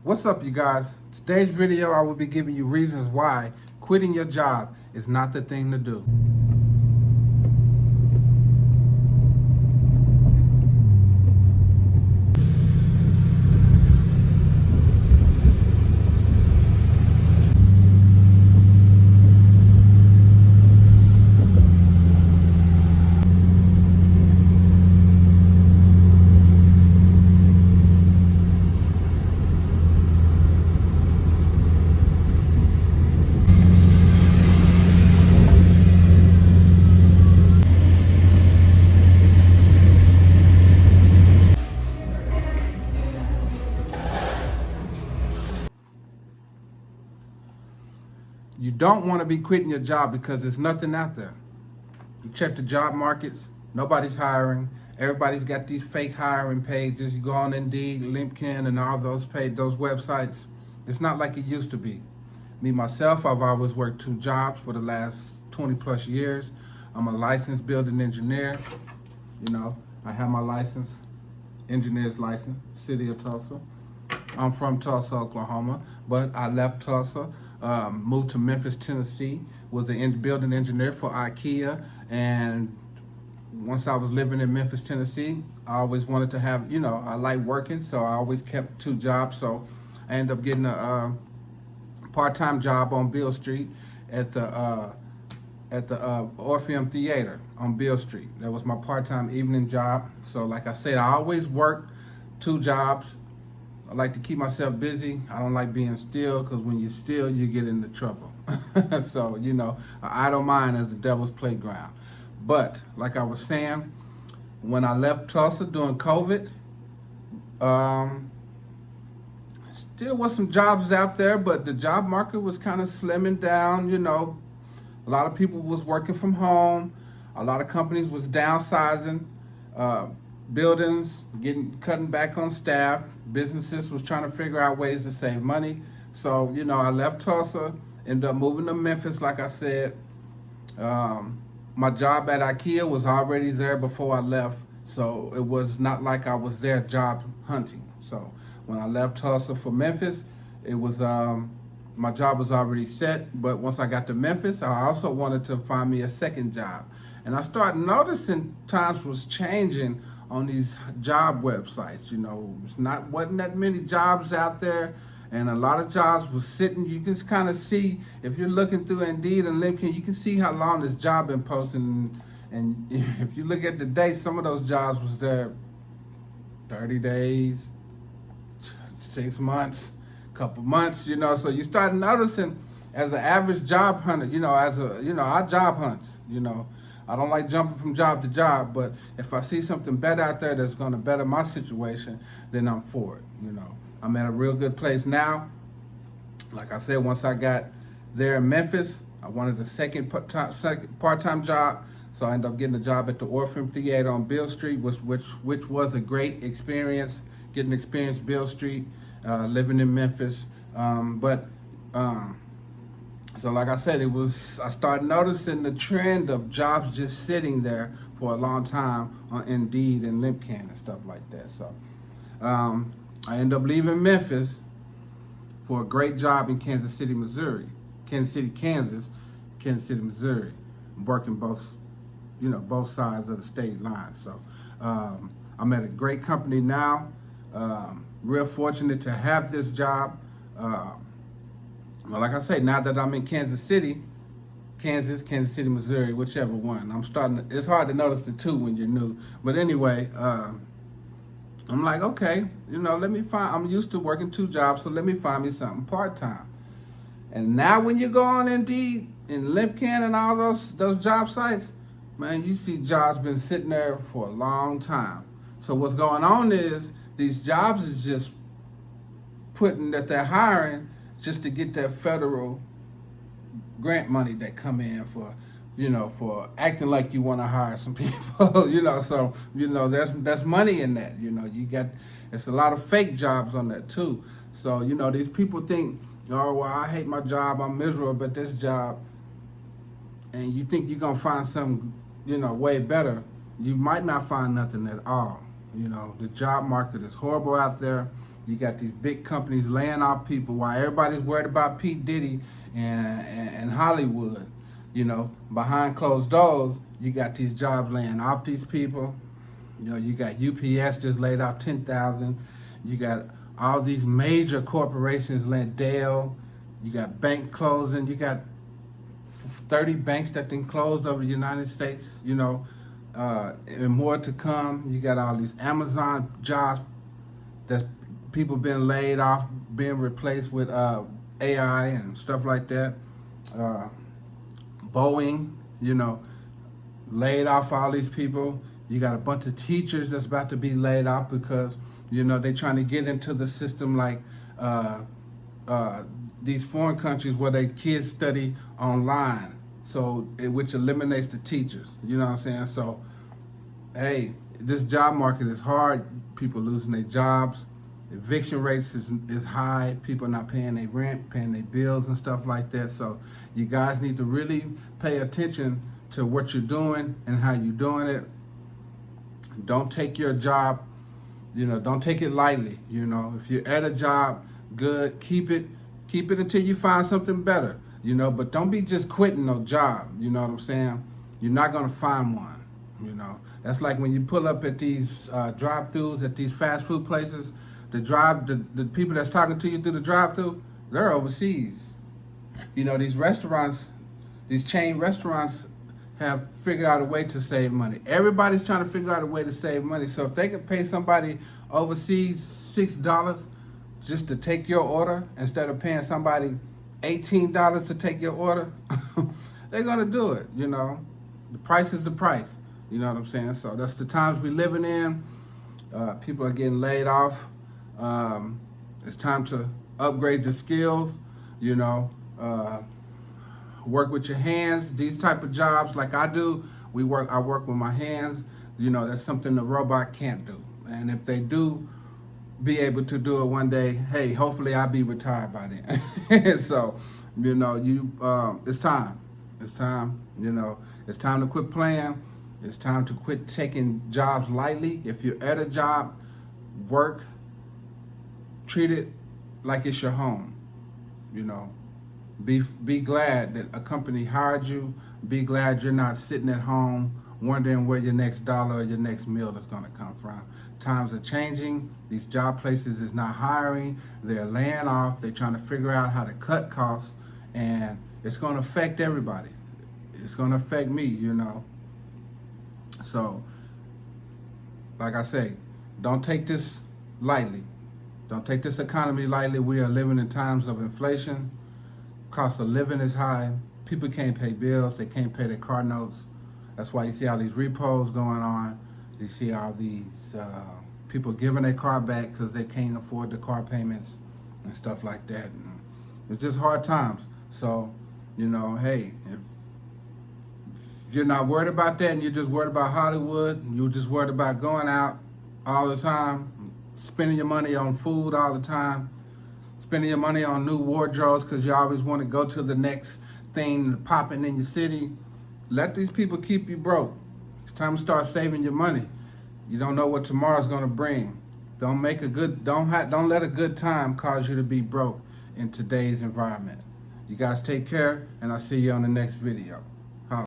What's up, you guys? Today's video, I will be giving you reasons why quitting your job is not the thing to do. You don't want to be quitting your job because there's nothing out there. You check the job markets, nobody's hiring. Everybody's got these fake hiring pages. You go on Indeed, LinkedIn, and all those websites. It's not like it used to be. Me, myself, I've always worked 2 jobs for the last 20 plus years. I'm a licensed building engineer. I have my license, engineer's license, city of Tulsa. I'm from Tulsa, Oklahoma, but I left Tulsa, moved to Memphis, Tennessee, was a building engineer for IKEA, and once I was living in Memphis, Tennessee, I always wanted to have, I like working, so I always kept 2 jobs, so I ended up getting a part-time job on Beale Street at the Orpheum Theater on Beale Street. That was my part-time evening job. So like I said, I always worked 2 jobs. I like to keep myself busy. I don't like being still, because when you still, you get into trouble. So, an idle mind is the devil's playground. But like I was saying, when I left Tulsa during COVID, still was some jobs out there, but the job market was kind of slimming down. A lot of people was working from home. A lot of companies was downsizing. Buildings cutting back on staff. Businesses was trying to figure out ways to save money. So, I left Tulsa, ended up moving to Memphis, like I said. My job at IKEA was already there before I left, so it was not like I was there job hunting. So when I left Tulsa for Memphis, it was my job was already set. But once I got to Memphis, I also wanted to find me a second job. And I started noticing times was changing on these job websites. Wasn't that many jobs out there, and a lot of jobs was sitting. You can kind of see, if you're looking through Indeed and LinkedIn, you can see how long this job been posting. And if you look at the date, some of those jobs was there 30 days, 6 months, couple months, so you start noticing as an average job hunter, I job hunts, I don't like jumping from job to job, but if I see something better out there that's going to better my situation, then I'm for it. I'm at a real good place now. Like I said, once I got there in Memphis, I wanted a second part-time job, so I ended up getting a job at the Orpheum Theater on Beale Street, which was a great experience, getting to experience Beale Street, living in Memphis. So like I said, I started noticing the trend of jobs just sitting there for a long time on Indeed and LinkedIn and stuff like that. So I ended up leaving Memphis for a great job in Kansas City, Missouri. Kansas City, Kansas, Kansas City, Missouri. I'm working both sides of the state line. So I'm at a great company now. Real fortunate to have this job. Well, like I say, now that I'm in Kansas City, Kansas City, Missouri, whichever one. It's hard to notice the 2 when you're new. But anyway, I'm like, okay, I'm used to working 2 jobs, so let me find me something part-time. And now when you go on Indeed and LinkedIn and all those job sites, man, you see jobs been sitting there for a long time. So what's going on is these jobs is just putting that they're hiring just to get that federal grant money that come in for acting like you want to hire some people, so, that's money in that, it's a lot of fake jobs on that too. So, these people think, oh, well, I hate my job, I'm miserable at this job, and you think you're going to find something, way better. You might not find nothing at all. The job market is horrible out there. You got these big companies laying off people while everybody's worried about Pete Diddy and Hollywood. You know, behind closed doors, you got these jobs laying off these people. You know, you got UPS just laid off 10,000. You got all these major corporations, Dell. You got bank closing. You got 30 banks that been closed over the United States, you know, and more to come. You got all these Amazon jobs that people been laid off, being replaced with AI and stuff like that. Boeing, you know, laid off all these people. You got a bunch of teachers that's about to be laid off because, you know, they're trying to get into the system like these foreign countries where their kids study online, so which eliminates the teachers. You know what I'm saying? So, hey, this job market is hard. People losing their jobs. Eviction rates is high. People not paying their rent, paying their bills and stuff like that. So you guys need to really pay attention to what you're doing and how you're doing it. Don't take your job, you know, don't take it lightly. You know, if you're at a job, good, keep it until you find something better, you know, but don't be just quitting no job, you know what I'm saying? You're not gonna find one, you know. That's like when you pull up at these drive-thrus at these fast food places, the people that's talking to you through the drive-thru, they're overseas. You know, these restaurants, these chain restaurants have figured out a way to save money. Everybody's trying to figure out a way to save money. So if they can pay somebody overseas $6 just to take your order instead of paying somebody $18 to take your order, they're gonna do it, you know. The price is the price, you know what I'm saying? So that's the times we're living in. People are getting laid off. It's time to upgrade your skills, you know. Work with your hands. These type of jobs like I do, I work with my hands. You know, that's something the robot can't do. And if they do be able to do it one day, hey, hopefully I'll be retired by then. So, you know, it's time. It's time, you know. It's time to quit playing. It's time to quit taking jobs lightly. If you're at a job, work, treat it like it's your home, you know. Be glad that a company hired you. Be glad you're not sitting at home wondering where your next dollar or your next meal is going to come from. Times are changing. These job places is not hiring. They're laying off. They're trying to figure out how to cut costs, and it's going to affect everybody. It's going to affect me, you know. So, like I say, don't take this lightly. Don't take this economy lightly. We are living in times of inflation. Cost of living is high. People can't pay bills. They can't pay their car notes. That's why you see all these repos going on. You see all these people giving their car back because they can't afford the car payments and stuff like that. And it's just hard times. So, you know, hey, if you're not worried about that and you're just worried about Hollywood, you're just worried about going out all the time, spending your money on food all the time, spending your money on new wardrobes because you always want to go to the next thing popping in your city, let these people keep you broke. It's time to start saving your money. You don't know what tomorrow's going to bring. Don't let a good time cause you to be broke in today's environment. You guys take care, and I'll see you on the next video.